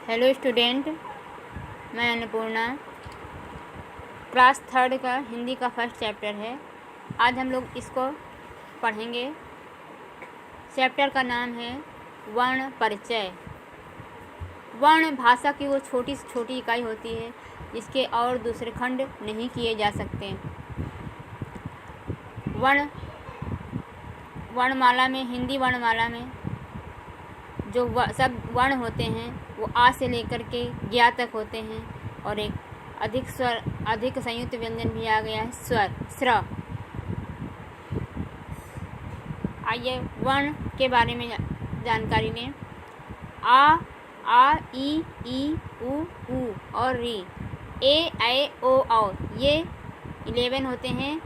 Hello student, मैं Annapurna. Class 3 का हिंदी का फर्स्ट चैप्टर है। आज हम लोग इसको पढ़ेंगे। चैप्टर का नाम है वर्ण परिचय। वर्ण भाषा की वो छोटी से छोटी इकाई होती है जिसके और दूसरे खंड नहीं किए जा सकते। वर्णमाला में, हिंदी वर्णमाला में जो सब वर्ण होते हैं वो आ से लेकर के ज्ञा तक होते हैं, और एक अधिक संयुक्त व्यंजन भी आ गया है, स्वर, स्र। आइए वर्ण के बारे में जानकारी लें। आ, ई, उ और री, ए, ऐ, ओ, औ, ये 11 होते हैं,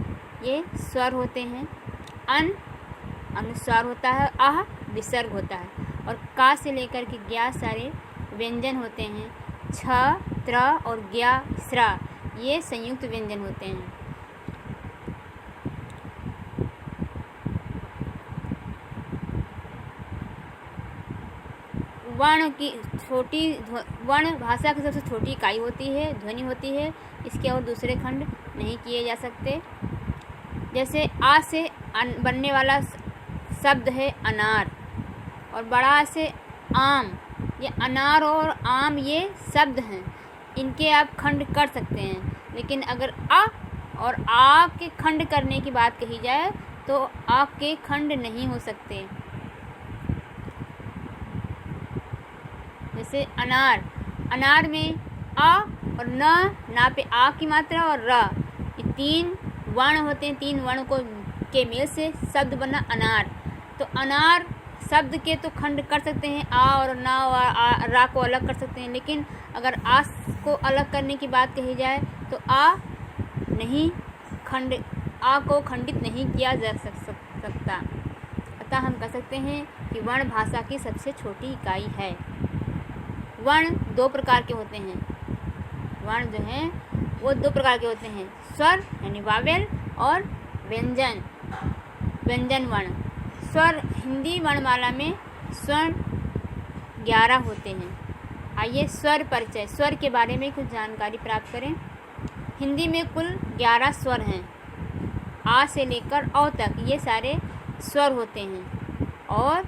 ये स्वर होते हैं। अनुस्वार होता है, आह विसर्ग होता है, और का से लेकर के ज्ञा सारे व्यंजन होते हैं। छ, त्र और ज्ञा, स्रा, ये संयुक्त व्यंजन होते हैं। वर्ण भाषा की सबसे छोटी इकाई होती है, ध्वनि होती है। इसके और दूसरे खंड नहीं किए जा सकते। जैसे आ से बनने वाला शब्द है अनार, और बड़ा से आम। ये अनार और आम ये शब्द हैं, इनके आप खंड कर सकते हैं। लेकिन अगर आ और आ के खंड करने की बात कही जाए तो आ के खंड नहीं हो सकते। जैसे अनार में आ और ना पे आ की मात्रा और र, ये 3 वर्ण होते हैं। 3 वर्ण के मेल से शब्द बना अनार। तो अनार शब्द के तो खंड कर सकते हैं, आ और ना और रा को अलग कर सकते हैं। लेकिन अगर आ को अलग करने की बात कही जाए तो आ को खंडित नहीं किया जा सकता। अतः हम कह सकते हैं कि वर्ण भाषा की सबसे छोटी इकाई है। वर्ण 2 प्रकार के होते हैं। वर्ण जो हैं वो 2 प्रकार के होते हैं, स्वर यानी वावेल और व्यंजन वर्ण। स्वर, हिंदी वर्णमाला में स्वर 11 होते हैं। आइए स्वर परिचय, स्वर के बारे में कुछ जानकारी प्राप्त करें। हिंदी में कुल 11 स्वर हैं। आ से लेकर औ तक ये सारे स्वर होते हैं, और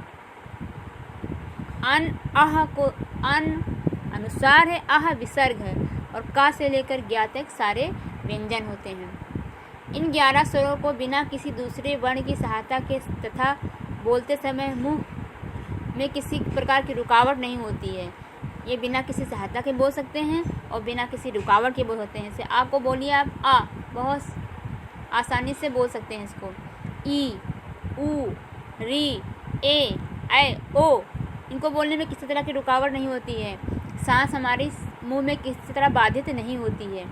अनुस्वार है, आह विसर्ग है, और का से लेकर ज्ञा तक सारे व्यंजन होते हैं। इन 11 स्वरों को बिना किसी दूसरे वर्ण की सहायता के तथा बोलते समय मुंह में किसी प्रकार की रुकावट नहीं होती है। ये बिना किसी सहायता के बोल सकते हैं और बिना किसी रुकावट के बोल सकते हैं। जैसे आ को बोलिए आप, आ बहुत आसानी से बोल सकते हैं इसको। ई, उ, री, ए, ऐ, ओ, इनको बोलने में किसी तरह की रुकावट नहीं होती है। सांस हमारी मुंह में किसी तरह बाधित नहीं होती है।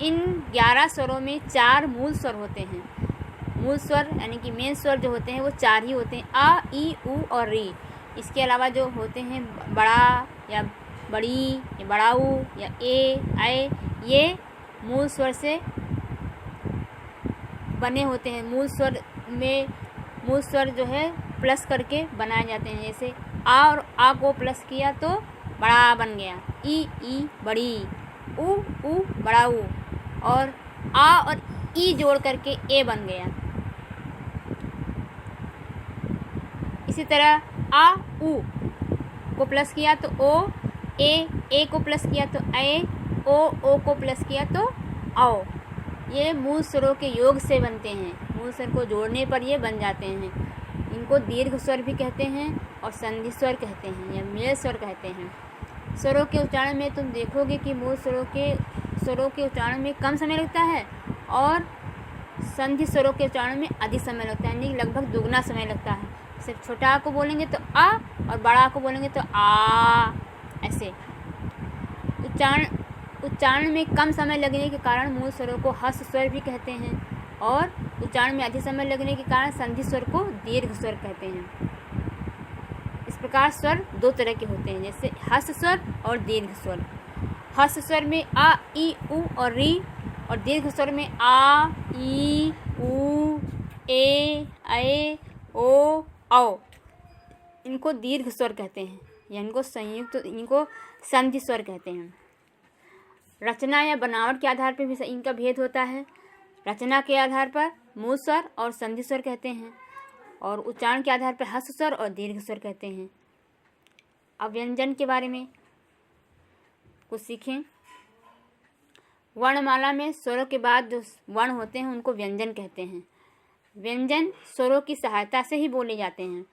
इन 11 स्वरों में 4 मूल स्वर होते हैं। मूल स्वर यानी कि मेन स्वर जो होते हैं वो 4 ही होते हैं, आ, ई, उ और री। इसके अलावा जो होते हैं बड़ा या बड़ी या बड़ाऊ या ए, ऐ, ये मूल स्वर से बने होते हैं। मूल स्वर जो है प्लस करके बनाए जाते हैं। जैसे आ और आ को प्लस किया तो बड़ा बन गया, ई बड़ी, उ बड़ाऊ, और आ और ई जोड़ करके ए बन गया। इसी तरह आ, उ को प्लस किया तो ओ, ए को प्लस किया तो ऐ, ओ को प्लस किया तो औ। ये मूल स्वरों के योग से बनते हैं। मूल स्वर को जोड़ने पर ये बन जाते हैं। इनको दीर्घ स्वर भी कहते हैं और संधि स्वर कहते हैं या मेल स्वर कहते हैं। स्वरों के उच्चारण में तुम देखोगे कि मूल स्वरों के उच्चारण में कम समय लगता है, और संधि स्वरों के उच्चारण में अधिक समय लगता है, यानी लगभग दुगना समय लगता है। सिर्फ छोटा आ को बोलेंगे तो आ, और बड़ा आ को बोलेंगे तो आ। ऐसे उच्चारण में कम समय लगने के कारण मूल स्वरों को हस्त स्वर भी कहते हैं, और उच्चारण में अधिक समय लगने के कारण संधि स्वर को दीर्घ स्वर कहते हैं। इस प्रकार स्वर 2 तरह के होते हैं, जैसे हस्त स्वर और दीर्घ स्वर। हस्त स्वर में आ, ई, उ और री, और दीर्घ स्वर में आ, ई, उ, ए, ऐ, ओ, औ। इनको दीर्घ स्वर कहते हैं। या इनको संधि स्वर कहते हैं। रचना या बनावट के आधार पर भी इनका भेद होता है। रचना के आधार पर मूल स्वर और संधि स्वर कहते हैं, और उच्चारण के आधार पर ह्रस्व स्वर और दीर्घ स्वर कहते हैं। अब व्यंजन के बारे में कुछ सीखें। वर्णमाला में स्वरों के बाद जो वर्ण होते हैं उनको व्यंजन कहते हैं। व्यंजन स्वरों की सहायता से ही बोले जाते हैं।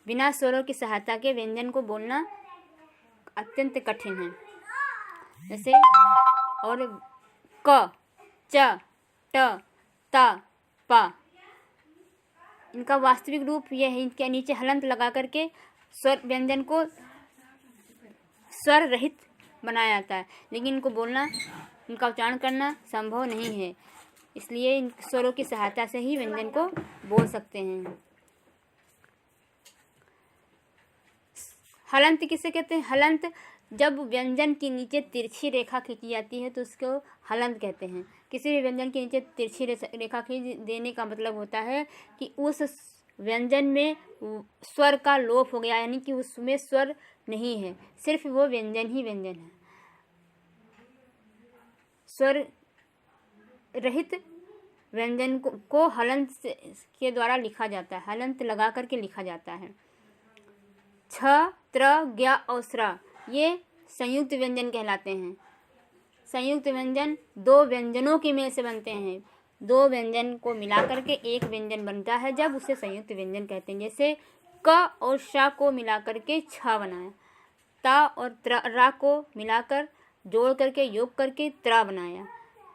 बिना स्वरों की सहायता के व्यंजन को बोलना अत्यंत कठिन है। जैसे और क, च, ट, त, प, इनका वास्तविक रूप यह है, इनके नीचे हलंत लगा करके स्वर व्यंजन को स्वर रहित बनाया जाता है, लेकिन इनको बोलना, इनका उच्चारण करना संभव नहीं है। इसलिए इन स्वरों की सहायता से ही व्यंजन को बोल सकते हैं। हलंत किसे कहते हैं? हलंत जब व्यंजन के नीचे तिरछी रेखा खींची जाती है तो उसको हलंत कहते हैं। किसी भी व्यंजन के नीचे तिरछी रेखा खींच देने का मतलब होता है कि उस व्यंजन में स्वर का लोप हो गया, यानी कि उसमें स्वर नहीं है, सिर्फ वो व्यंजन ही व्यंजन है। स्वर रहित व्यंजन को हलंत के द्वारा लिखा जाता है, हलंत लगा करके लिखा जाता है। छ, त्र, ज्ञ और स्र ये संयुक्त व्यंजन कहलाते हैं। संयुक्त व्यंजन दो व्यंजनों के मेल से बनते हैं। दो व्यंजन को मिला करके एक व्यंजन बनता है, जब उसे संयुक्त व्यंजन कहते हैं। जैसे क और श को मिला करके छ बनाया, ता और रा को मिलाकर जोड़ करके योग करके त्रा बनाया,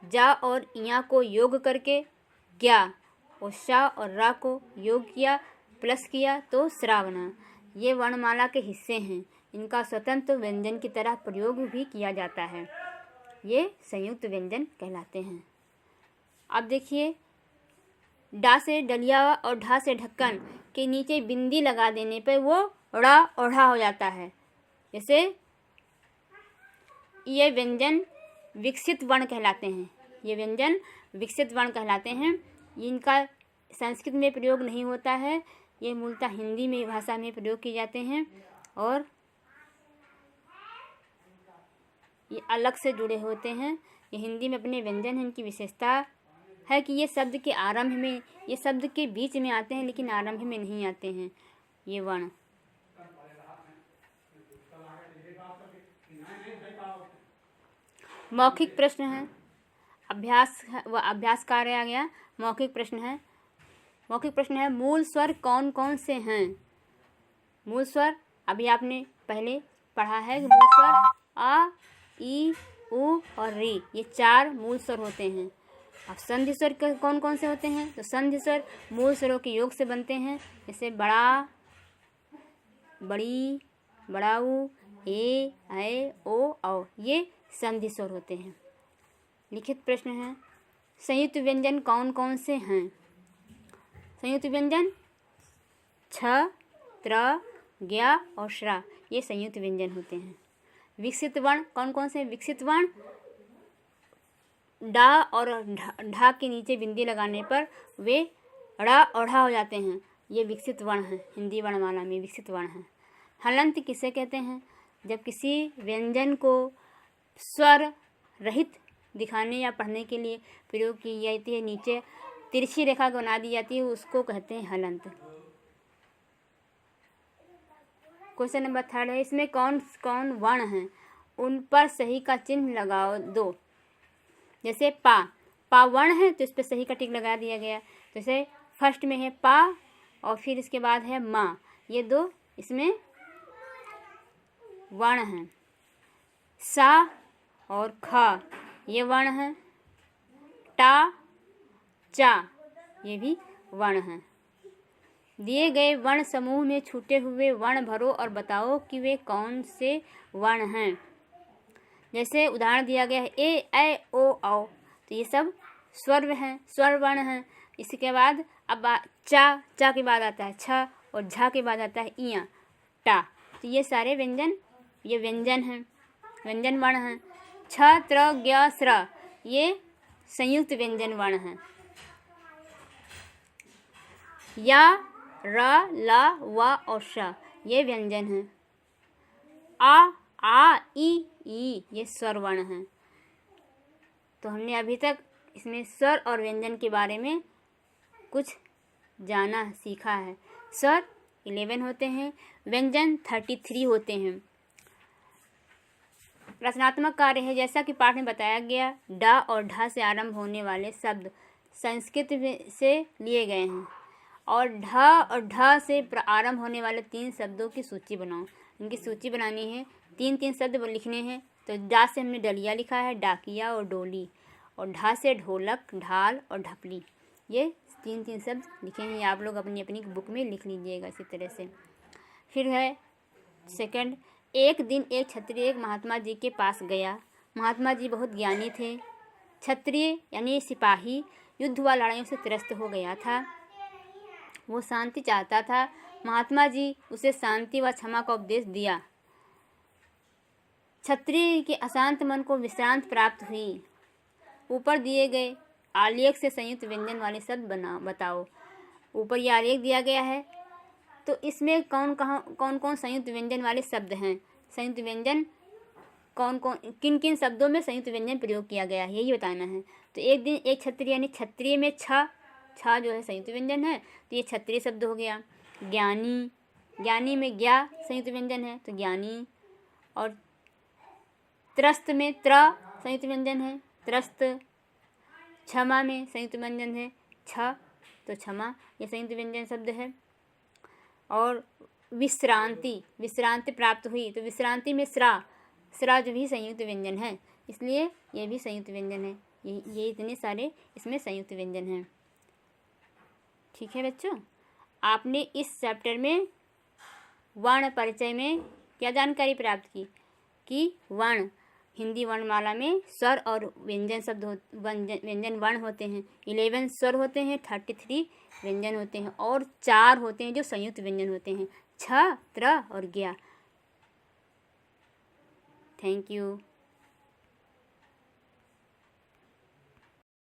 जा और इया को योग करके ज्ञा, और शा और रा को योग किया प्लस किया तो स्रा बना। ये वर्णमाला के हिस्से हैं। इनका स्वतंत्र व्यंजन की तरह प्रयोग भी किया जाता है। ये संयुक्त व्यंजन कहलाते हैं। अब देखिए, डा से डलिया और ढा से ढक्कन के नीचे बिंदी लगा देने पर वो ड़ा और ढा हो जाता है। जैसे ये व्यंजन विकसित वर्ण कहलाते हैं। ये व्यंजन विकसित वर्ण कहलाते हैं। इनका संस्कृत में प्रयोग नहीं होता है, ये मूलतः हिंदी में भाषा में प्रयोग किए जाते हैं, और ये अलग से जुड़े होते हैं। ये हिंदी में अपने व्यंजन हैं। इनकी विशेषता है कि ये शब्द के आरंभ में, ये शब्द के बीच में आते हैं, लेकिन आरंभ में नहीं आते हैं ये वर्ण। मौखिक प्रश्न है, अभ्यास कार्य आ गया। मौखिक प्रश्न है। मौखिक प्रश्न है, मूल स्वर कौन कौन से हैं? मूल स्वर अभी आपने पहले पढ़ा है कि मूल स्वर आ, ई, उ और री, ये 4 मूल स्वर होते हैं। अब संधि स्वर कौन कौन से होते हैं? तो संधि स्वर मूल स्वरों के योग से बनते हैं। जैसे बड़ा, बड़ी, बड़ाऊ, ए, ओ, औ, ये संधि स्वर होते हैं। लिखित प्रश्न है, संयुक्त व्यंजन कौन कौन से हैं? संयुक्त व्यंजन छ, त्र, ज्ञ और श्रा, ये संयुक्त व्यंजन होते हैं। विकसित वर्ण कौन कौन से? विकसित वर्ण डा और ढा के नीचे बिंदी लगाने पर वे ड़ा और ढा हो जाते हैं। ये विकसित वर्ण हैं। हिंदी वर्णमाला में विकसित वर्ण हैं। हलंत किसे कहते हैं? जब किसी व्यंजन को स्वर रहित दिखाने या पढ़ने के लिए प्रयोग की जाती है, नीचे तिरछी रेखा बना दी जाती है, उसको कहते हैं हलंत। क्वेश्चन नंबर 3 है, इसमें कौन कौन वर्ण हैं? उन पर सही का चिन्ह लगाओ दो। जैसे पा वर्ण है तो इस पर सही का टिक लगा दिया गया। जैसे फर्स्ट में है पा और फिर इसके बाद है माँ, ये 2 इसमें वर्ण हैं। सा और खा ये वर्ण हैं। टा, चा ये भी वर्ण हैं। दिए गए वर्ण समूह में छूटे हुए वर्ण भरो और बताओ कि वे कौन से वर्ण हैं। जैसे उदाहरण दिया गया है ए, ऐ, ओ, औ, तो ये सब स्वर हैं, स्वर वर्ण हैं। इसके बाद अब चा के बाद आता है छ और झा के बाद आता है इया, टा, तो ये सारे व्यंजन, ये व्यंजन हैं, व्यंजन वर्ण हैं। छ, त्र, ज्ञ, स्र ये संयुक्त व्यंजन वर्ण हैं। या, र, ला, वा और श ये व्यंजन हैं। आ ई ये स्वर वर्ण हैं। तो हमने अभी तक इसमें स्वर और व्यंजन के बारे में कुछ जाना सीखा है। स्वर 11 होते हैं, व्यंजन 33 होते हैं। रचनात्मक कार्य है, जैसा कि पाठ में बताया गया, डा और ढा से आरंभ होने वाले शब्द संस्कृत से लिए गए हैं और ढा और ढा से आरंभ होने वाले 3 शब्दों की सूची बनाओ। इनकी सूची बनानी है, 3 शब्द लिखने हैं। तो डा से हमने डलिया लिखा है, डाकिया और डोली, और ढा से ढोलक, ढाल और ढपली। ये 3 शब्द लिखे हैं, आप लोग अपनी अपनी बुक में लिख लीजिएगा इसी तरह से। फिर है सेकंड, एक दिन एक क्षत्रिय एक महात्मा जी के पास गया। महात्मा जी बहुत ज्ञानी थे। क्षत्रिय यानी सिपाही युद्ध व लड़ाइयों से त्रस्त हो गया था। वो शांति चाहता था। महात्मा जी उसे शांति व क्षमा का उपदेश दिया। क्षत्रिय के अशांत मन को विश्रांति प्राप्त हुई। ऊपर दिए गए आलेख से संयुक्त व्यंजन वाले शब्द बताओ। ऊपर ये आलेख दिया गया है, तो इसमें कौन कौन संयुक्त व्यंजन वाले शब्द हैं। संयुक्त व्यंजन किन किन शब्दों में संयुक्त व्यंजन प्रयोग किया गया है, यही बताना है। तो एक दिन एक क्षत्रिय यानी क्षत्रिय में छ जो है संयुक्त व्यंजन है, तो ये क्षत्रिय शब्द हो गया। ज्ञानी, ज्ञानी में ज्ञा संयुक्त व्यंजन है, तो ज्ञानी। और त्रस्त में त्र संयुक्त व्यंजन है, त्रस्त। क्षमा में संयुक्त व्यंजन है छ, तो क्षमा, ये संयुक्त व्यंजन शब्द है। और विश्रांति, विश्रांति प्राप्त हुई, तो विश्रांति में स्रा जो भी संयुक्त व्यंजन है, इसलिए ये भी संयुक्त व्यंजन है। ये इतने सारे इसमें संयुक्त व्यंजन हैं। ठीक है बच्चों, आपने इस चैप्टर में वर्ण परिचय में क्या जानकारी प्राप्त की कि वर्ण हिंदी वर्णमाला में स्वर और व्यंजन शब्द व्यंजन वर्ण होते हैं। 11 स्वर होते हैं, 33 व्यंजन होते हैं और 4 होते हैं जो संयुक्त व्यंजन होते हैं, छ, त्र और ज्ञा। Thank you.